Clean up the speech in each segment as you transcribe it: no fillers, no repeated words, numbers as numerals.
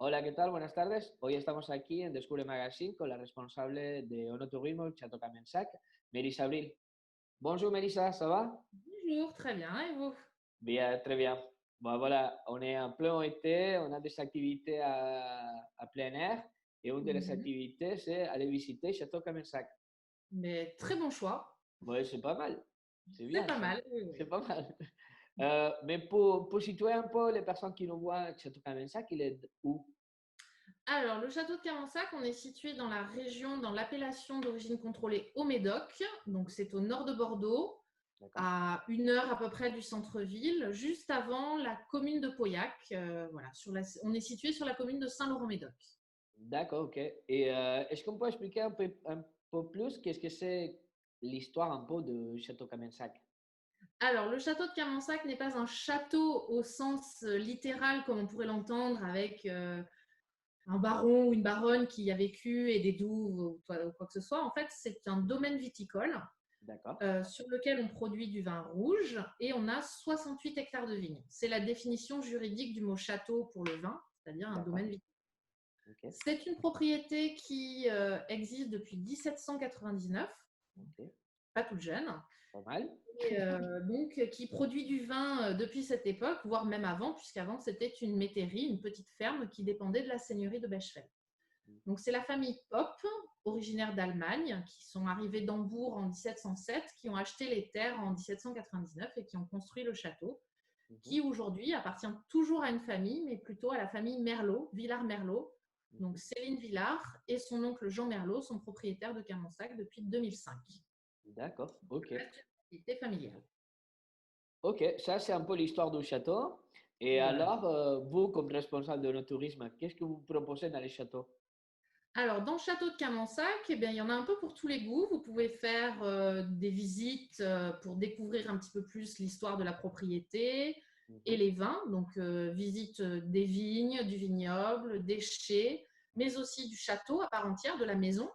Hola, ¿qué tal? Buenas tardes. Hoy estamos aquí en Descubre Magazine con la responsable de Onoturismo Chateau Camensac, Mélissa Abril. Bonjour Mélissa, ça va? Bonjour, très bien. Et vous? Bien, très bien. Bon, voilà, on est en plein été, on a des activités à plein air et une des Mhm. activités, c'est aller visiter Château Camensac. Mais très bon choix. Ouais, c'est pas mal. C'est C'est bien pas ça. mal. Oui, C'est oui. pas mal. Mais pour situer un peu les personnes qui nous voient, Château Camensac, il est où? Alors, le château de Carensac, on est situé dans la région, dans l'appellation d'origine contrôlée au Médoc. Donc, c'est au nord de Bordeaux, D'accord. à 1 heure à peu près du centre-ville, juste avant la commune de Pauillac. Voilà, on est situé sur la commune de Saint-Laurent-Médoc. D'accord, ok. Et est-ce qu'on peut expliquer un peu plus qu'est-ce que c'est l'histoire un peu de Château Camensac? Alors, le château de Carensac n'est pas un château au sens littéral, comme on pourrait l'entendre, avec un baron ou une baronne qui y a vécu et des douves ou quoi que ce soit. En fait, c'est un domaine viticole D'accord, sur lequel on produit du vin rouge et on a 68 hectares de vignes. C'est la définition juridique du mot château pour le vin, c'est-à-dire un d'accord, domaine viticole. ok, C'est une propriété qui existe depuis 1799, ok, pas toute jeune, pas mal. et donc qui produit du vin depuis cette époque, voire même avant, puisqu'avant c'était une métairie, une petite ferme qui dépendait de la seigneurie de Bechfeld. Donc, c'est la famille Popp, originaire d'Allemagne, qui sont arrivés d'Hambourg en 1707, qui ont acheté les terres en 1799 et qui ont construit le château, Mhm, qui aujourd'hui appartient toujours à une famille, mais plutôt à la famille Merlot, Villard-Merlot. Donc, mhm. Céline Villard et son oncle Jean Merlot sont propriétaires de Carensac depuis 2005. D'accord, ok. Ça reste une propriété familiale. Ok, ça c'est un peu l'histoire du château. Et Voilà. alors, vous, comme responsable de notre tourisme, qu'est-ce que vous proposez dans les châteaux? Alors, dans le château de Carensac, eh bien, il y en a un peu pour tous les goûts. Vous pouvez faire des visites pour découvrir un petit peu plus l'histoire de la propriété et Mhm, les vins. Donc, visite des vignes, du vignoble, des chais, mais aussi du château à part entière, de la maison,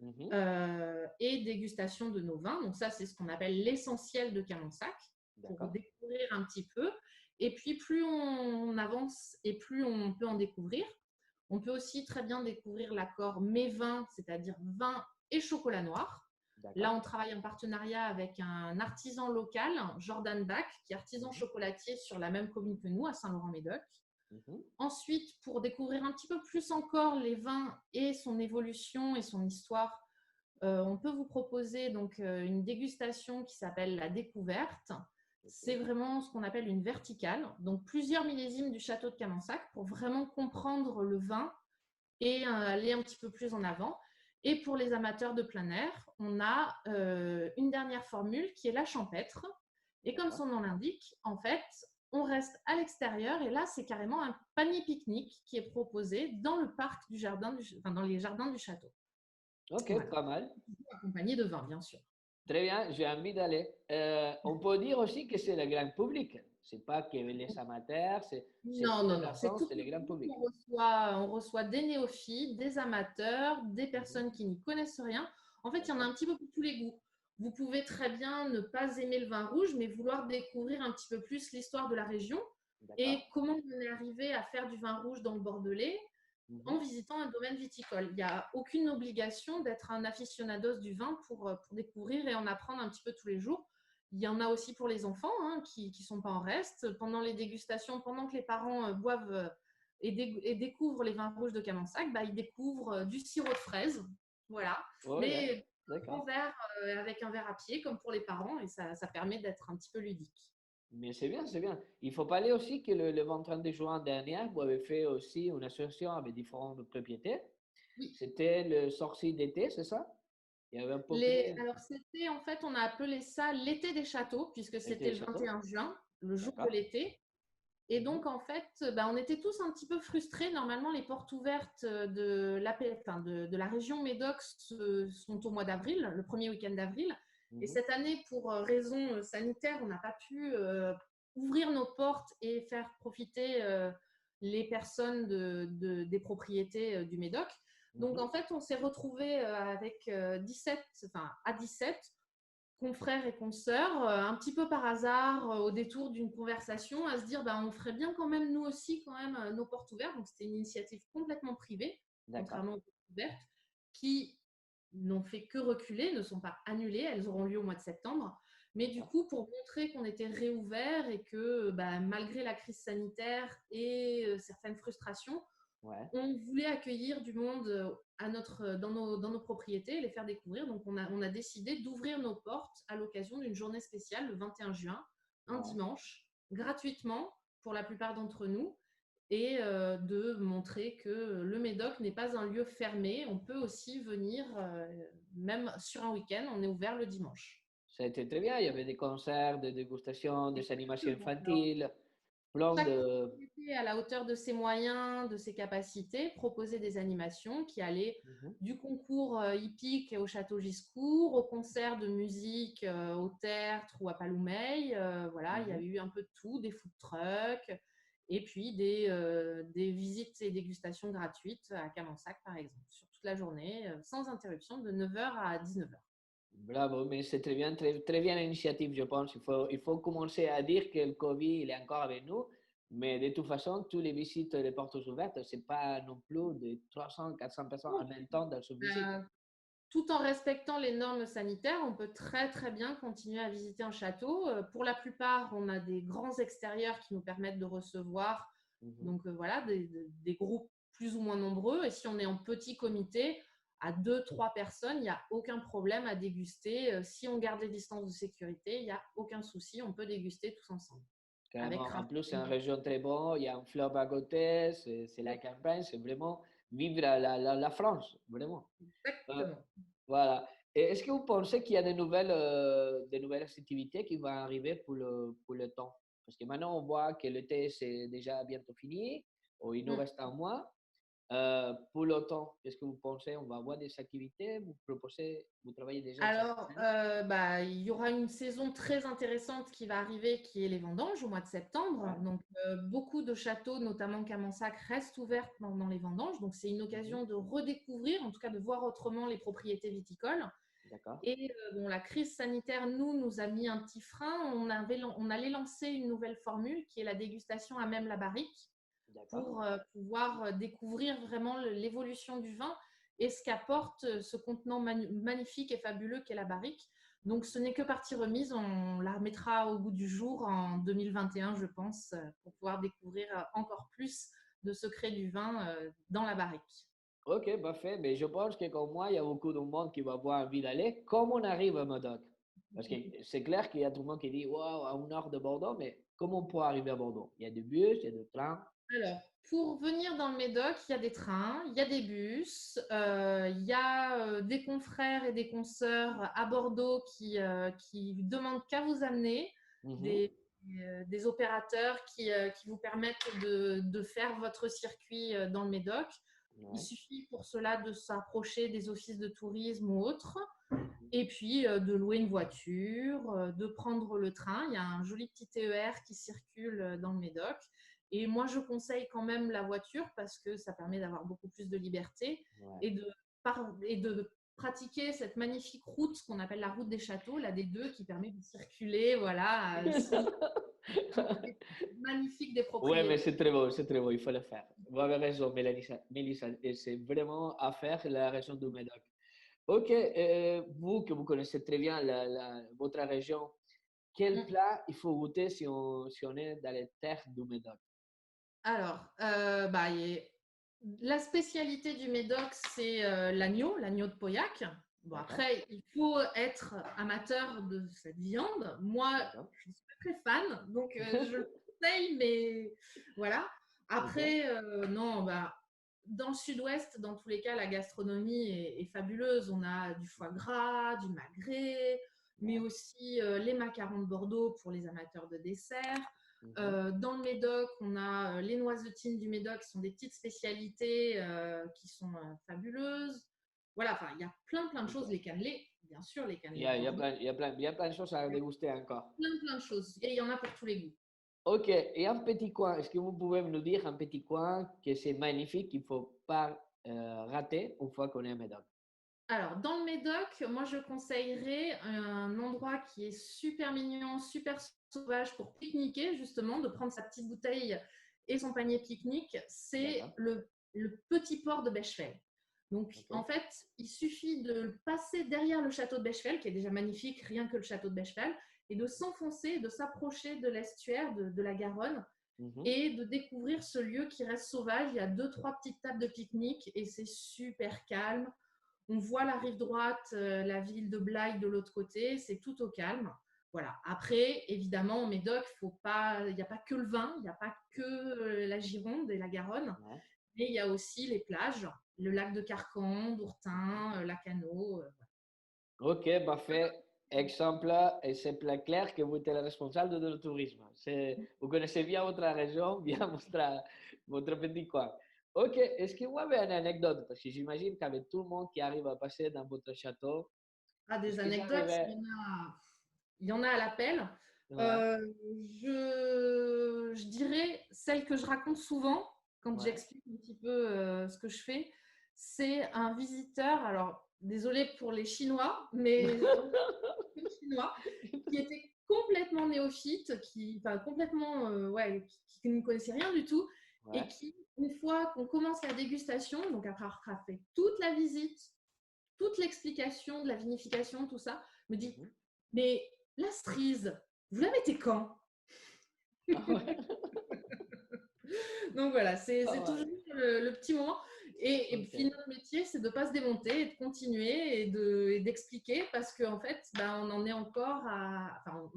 mhm. et dégustation de nos vins. Donc, ça, c'est ce qu'on appelle l'essentiel de Carensac pour D'accord, découvrir un petit peu. Et puis, plus on avance et plus on peut en découvrir. On peut aussi très bien découvrir l'accord mets-vin, c'est-à-dire vin et chocolat noir. Là, d'accord. on travaille en partenariat avec un artisan local, Jordan Bach, qui est artisan Mhm, chocolatier sur la même commune que nous, à Saint-Laurent-Médoc. mhm. Ensuite, pour découvrir un petit peu plus encore les vins et son évolution et son histoire, on peut vous proposer donc une dégustation qui s'appelle la découverte. C'est Ok, vraiment ce qu'on appelle une verticale, donc plusieurs millésimes du château de Carensac pour vraiment comprendre le vin et aller un petit peu plus en avant. Et pour les amateurs de plein air, on a une dernière formule qui est la champêtre. Et comme d'accord. son nom l'indique, en fait, on reste à l'extérieur et là, c'est carrément un panier pique-nique qui est proposé dans le parc du jardin, enfin, dans les jardins du château. Ok, Voilà, pas mal. accompagné de vin, bien sûr. Très bien, j'ai envie d'aller. On peut dire aussi que c'est le grand public. C'est pas que les amateurs, c'est Non, toutes les non, non, c'est personnes, tout c'est le grand public. public. On reçoit des néophytes, des amateurs, des Mhm, personnes qui n'y connaissent rien. En fait, il y en a d'accord, un petit peu pour tous les goûts. Vous pouvez très bien ne pas aimer le vin rouge, mais vouloir découvrir un petit peu plus l'histoire de la région d'accord. et comment on est arrivé à faire du vin rouge dans le Bordelais Mhm, en visitant un domaine viticole. Il n'y a aucune obligation d'être un aficionados du vin pour découvrir et en apprendre un petit peu tous les jours. Il y en a aussi pour les enfants qui ne sont pas en reste. Pendant les dégustations, pendant que les parents boivent et découvrent les vins rouges de Camansac, ils découvrent du sirop de fraise. Voilà. oh là, Mais d'accord. en verre, avec un verre à pied, comme pour les parents, et ça permet d'être un petit peu ludique. Mais c'est bien, c'est bien. Il faut parler aussi que le 30 juin dernier, vous avez fait aussi une association avec différentes propriétés. Oui. C'était le sorcier d'été, c'est ça? Il y avait un peu plus Alors, c'était en fait, on a appelé ça l'été des châteaux, puisque d'été c'était des le châteaux. 21 juin, le jour de D'accord. l'été. Et Mhm, donc, en fait, on était tous un petit peu frustrés. Normalement, les portes ouvertes de la région Médoc sont au mois d'avril, le premier week-end d'avril. Et mhm, cette année, pour raisons sanitaires, on n'a pas pu ouvrir nos portes et faire profiter les personnes des propriétés du Médoc. Donc, mhm. en fait, on s'est retrouvés avec 17, enfin, à 17 confrères et consoeurs, un petit peu par hasard, au détour d'une conversation, à se dire, bah, on ferait bien quand même, nous aussi, quand même, nos portes ouvertes. Donc, c'était une initiative complètement privée, D'accord. contrairement aux portes ouvertes, qui n'ont fait que reculer, ne sont pas annulées. Elles auront lieu au mois de septembre. Mais du D'accord. coup, pour montrer qu'on était réouvert et que bah, malgré la crise sanitaire et certaines frustrations, Ouais. on voulait accueillir du monde dans nos propriétés et les faire découvrir. Donc, on a décidé d'ouvrir nos portes à l'occasion d'une journée spéciale le 21 juin, un Ouais. dimanche, gratuitement pour la plupart d'entre nous, et de montrer que le Médoc n'est pas un lieu fermé. On peut aussi venir, même sur un week-end, on est ouvert le dimanche. Ça a été très bien. Il y avait des concerts, des dégustations, des animations Exactement. Alors, infantiles, plein chaque de... propriété, à la hauteur de ses moyens, de ses capacités, proposait des animations qui allaient Mhm. du concours hippique au Château Giscourt, au concert de musique au Tertre ou à Paloumeil. Voilà, il y a Mhm. eu un peu de tout, des food trucks et puis des visites et dégustations gratuites à Camansac, par exemple, sur toute la journée, sans interruption, de 9h à 19h. Bravo, mais c'est très bien, très bien l'initiative, je pense. Il faut commencer à dire que le Covid, il est encore avec nous, mais de toute façon, tous les visites, les portes ouvertes, c'est pas non plus de 300, 400 personnes en même temps dans une visite. Tout en respectant les normes sanitaires, on peut très très bien continuer à visiter un château. Pour la plupart, on a des grands extérieurs qui nous permettent de recevoir Mhm. donc voilà, des groupes plus ou moins nombreux. Et si on est en petit comité, à deux, trois personnes, il n'y a aucun problème à déguster. Si on garde les distances de sécurité, il n'y a aucun souci, on peut déguster tous ensemble avec Carrément. En plus, c'est une ravitaillement. région très bonne, il y a un fleuve à côté, c'est la campagne, c'est vraiment vivre la France, vraiment. Euh, Exactement. Voilà. Et est-ce que vous pensez qu'il y a des nouvelles activités qui vont arriver pour le temps? Parce que maintenant, on voit que l'été, c'est déjà bientôt fini, ou il nous Mm. reste un mois. Pour l'automne, qu'est-ce que vous pensez? On va avoir des activités? Vous proposez, vous travaillez déjà sur cette Alors, année? bah, il y aura une saison très intéressante qui va arriver, qui est les vendanges au mois de septembre. Ouais. Donc, beaucoup de châteaux, notamment Camansac, restent ouverts pendant les vendanges. Donc, c'est une Mhm. occasion de redécouvrir, en tout cas de voir autrement les propriétés viticoles. D'accord. Et bon, la crise sanitaire, nous a mis un petit frein. On allait lancer une nouvelle formule qui est la dégustation à même la barrique D'accord. pour pouvoir découvrir vraiment l'évolution du vin et ce qu'apporte ce contenant magnifique et fabuleux qu'est la barrique. Donc, ce n'est que partie remise. On la remettra au goût du jour en 2021, je pense, pour pouvoir découvrir encore plus de secrets du vin dans la barrique. Ok, parfait. Mais je pense que comme moi, il y a beaucoup de monde qui va avoir envie d'aller. Comment on arrive à Modoc? Parce que c'est clair qu'il y a tout le monde qui dit, waouh, à une heure de Bordeaux, mais comment on peut arriver à Bordeaux? Il y a des bus, il y a des trains. Alors, pour venir dans le Médoc, il y a des trains, il y a des bus, il y a des confrères et des consoeurs à Bordeaux qui demandent qu'à vous amener, Mhm. des opérateurs qui vous permettent de faire votre circuit dans le Médoc. Il Ouais. suffit pour cela de s'approcher des offices de tourisme ou autres, Mhm. et puis de louer une voiture, de prendre le train. Il y a un joli petit TER qui circule dans le Médoc. Et moi, je conseille quand même la voiture parce que ça permet d'avoir beaucoup plus de liberté Ouais. et et de pratiquer cette magnifique route qu'on appelle la route des châteaux, la D2, qui permet de circuler voilà, sous les magnifiques des Ouais, mais propriétés. c'est très beau, il faut le faire. Vous avez raison, Mélissa, et c'est vraiment à faire la région du Médoc. Ok, vous que vous connaissez très bien votre région, quel plat il faut goûter si on est dans les terres du Médoc? Alors, bah, la spécialité du Médoc, c'est l'agneau de Pauillac. Bon, D'accord, après, il faut être amateur de cette viande. Moi, d'accord. je ne suis pas très fan, donc je le conseille, mais voilà. Ok, Après, non, bah, dans le sud-ouest, dans tous les cas, la gastronomie est fabuleuse. On a du foie gras, du magret, mais ouais. aussi les macarons de Bordeaux pour les amateurs de dessert. Mhm. Dans le Médoc, on a les noisetines du Médoc, qui sont des petites spécialités qui sont fabuleuses. Voilà, enfin, il y a plein de Ok. choses. Les cannelés, bien sûr, les cannelés de Il y a Bordeaux. plein, il y a plein, il y a plein de choses à déguster encore. Plein de choses. Et il y en a pour tous les goûts. Ok, et un petit coin, est-ce que vous pouvez nous dire un petit coin que c'est magnifique, qu'il ne faut pas rater une fois qu'on est à Médoc? Alors, dans le Médoc, moi, je conseillerais un endroit qui est super mignon, super sauvage pour pique-niquer, justement, de prendre sa petite bouteille et son panier pique-nique. C'est D'accord. le petit port de Becherel. Donc, Ok. en fait, il suffit de passer derrière le château de Becherel, qui est déjà magnifique, rien que le château de Becherel, et de s'enfoncer, de s'approcher de l'estuaire de la Garonne Mhm. et de découvrir ce lieu qui reste sauvage. Il y a deux, trois petites tables de pique-nique et c'est super calme. On voit la rive droite, la ville de Blaye de l'autre côté, c'est tout au calme. Voilà. Après, évidemment, au Médoc, il n'y a pas que le vin, il n'y a pas que la Gironde et la Garonne, Ouais. mais il y a aussi les plages, le lac de Carcan, d'Ourtin, Lacano. Ok, parfait. Exemple, et c'est clair que vous êtes le responsable du tourisme. Vous connaissez bien votre région, bien votre petit coin. Ok, est-ce que vous avez une anecdote? Parce que j'imagine qu'avec tout le monde qui arrive à passer dans votre château, Ah, des est-ce que ça anecdotes, arrivait? il y en a à l'appel. Ouais, Euh, je dirais celle que je raconte souvent quand ouais. j'explique un petit peu ce que je fais. C'est un visiteur, alors désolé pour les Chinois, mais un Chinois qui était complètement néophyte, enfin, complètement, ouais, qui ne connaissait rien du tout et Ouais. qui, une fois qu'on commence la dégustation, donc après avoir fait toute la visite, toute l'explication de la vinification, tout ça, me dit Mhm. mais la cerise, vous la mettez quand? Ah ouais. Donc voilà, Ah c'est ouais. toujours le petit moment. Et Ok. puis notre métier, c'est de ne pas se démonter et de continuer et d'expliquer parce qu'en fait, ben, on en est encore à. Enfin,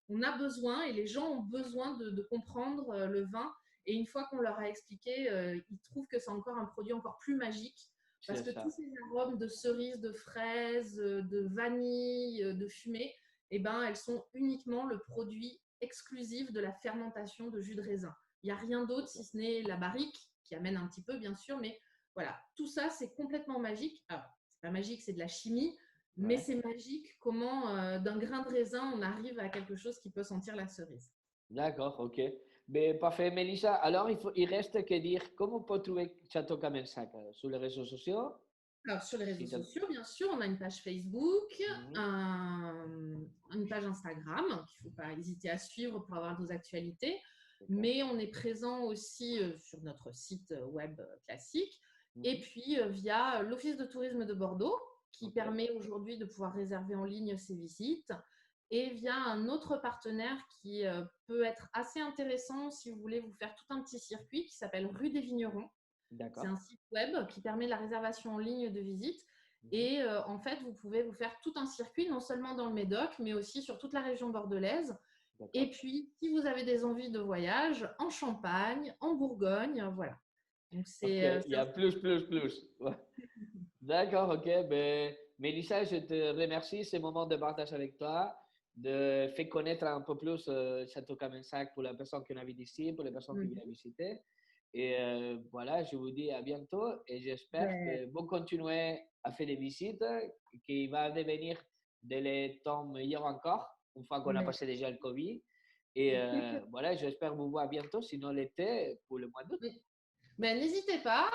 on a besoin et les gens ont besoin de comprendre le vin. Et une fois qu'on leur a expliqué, ils trouvent que c'est encore un produit encore plus magique parce C'est que tous ça. ces arômes de cerise, de fraise, de vanille, de fumée, eh ben, elles sont uniquement le produit exclusif de la fermentation de jus de raisin. Il n'y a rien d'autre si ce n'est la barrique qui amène un petit peu, bien sûr, mais voilà, tout ça, c'est complètement magique. Alors, c'est pas magique, c'est de la chimie, mais Ouais. c'est magique comment d'un grain de raisin, on arrive à quelque chose qui peut sentir la cerise. D'accord, ok. Mais parfait, Mélissa. Alors, il reste que dire comment on peut trouver Château Kamensac sur les réseaux sociaux. Alors, sur les réseaux Si t'as- sociaux, bien sûr, on a une page Facebook, Mhm. une page Instagram qu'il ne faut pas hésiter à suivre pour avoir nos actualités. D'accord. Mais on est présent aussi sur notre site web classique et Mhm. puis via l'Office de tourisme de Bordeaux qui Ok. permet aujourd'hui de pouvoir réserver en ligne ses visites et via un autre partenaire qui peut être assez intéressant si vous voulez vous faire tout un petit circuit qui s'appelle Rue des Vignerons. C'est D'accord. un site web qui permet la réservation en ligne de visite. Mhm. Et en fait, vous pouvez vous faire tout un circuit, non seulement dans le Médoc, mais aussi sur toute la région bordelaise. Et D'accord. puis, si vous avez des envies de voyage, en Champagne, en Bourgogne, voilà. Donc, Ok, il y c'est un a plus, plus, plus. Ouais. D'accord, ok. Ben, Mélissa, je te remercie ce moment de partage avec toi, de faire connaître un peu plus Château Kamensac pour les personnes qui habitent ici, pour les personnes qui viennent visiter. Et voilà, je vous dis à bientôt et j'espère ben, que vous continuez à faire des visites, qui va devenir des temps meilleurs encore, une fois qu'on a mais- passé déjà le Covid. Et voilà, j'espère vous voir bientôt, sinon l'été pour le mois d'août. ben, n'hésitez pas,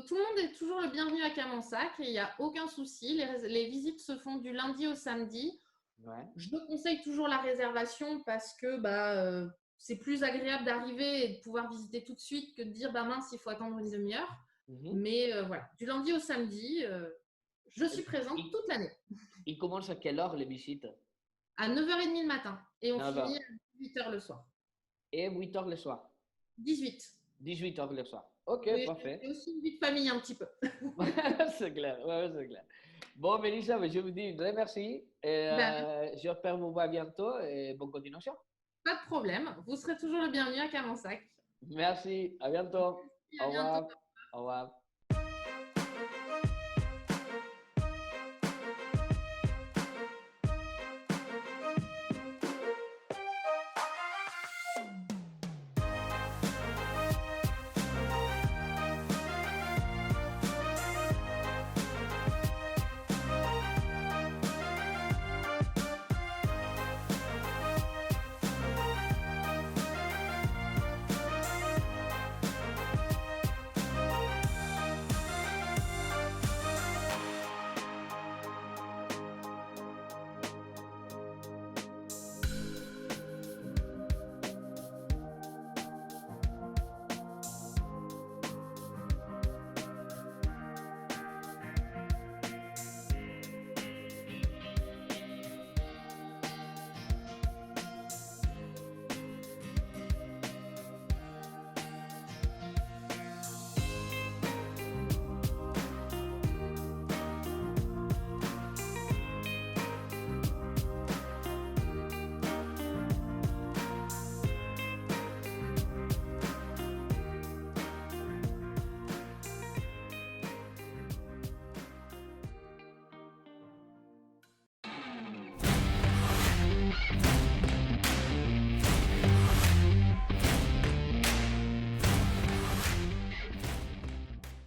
tout le monde est toujours le bienvenu à Camansac et il n'y a aucun souci. Les visites se font du lundi au samedi. Ouais. Je conseille toujours la réservation parce que c'est plus agréable d'arriver et de pouvoir visiter tout de suite que de dire bah mince, il faut attendre une demi-heure. Mhm. Mais voilà, du lundi au samedi, je suis présente Il, toute l'année il commence à quelle heure les visites? à 9h30 le matin et on 9 finit heures. à 8h le soir. Et 8 heures le soir. 18. 18 heures le soir. Ok, Oui, parfait. c'est aussi une vie de famille un petit peu. C'est clair, ouais, c'est clair. Bon, Mélissa, je vous dis un grand merci et Ben, j'espère vous voir bientôt et bonne continuation. pas de problème, vous serez toujours le bienvenu à Carensac. Merci, à bientôt. Et Au à bientôt. revoir. Au revoir.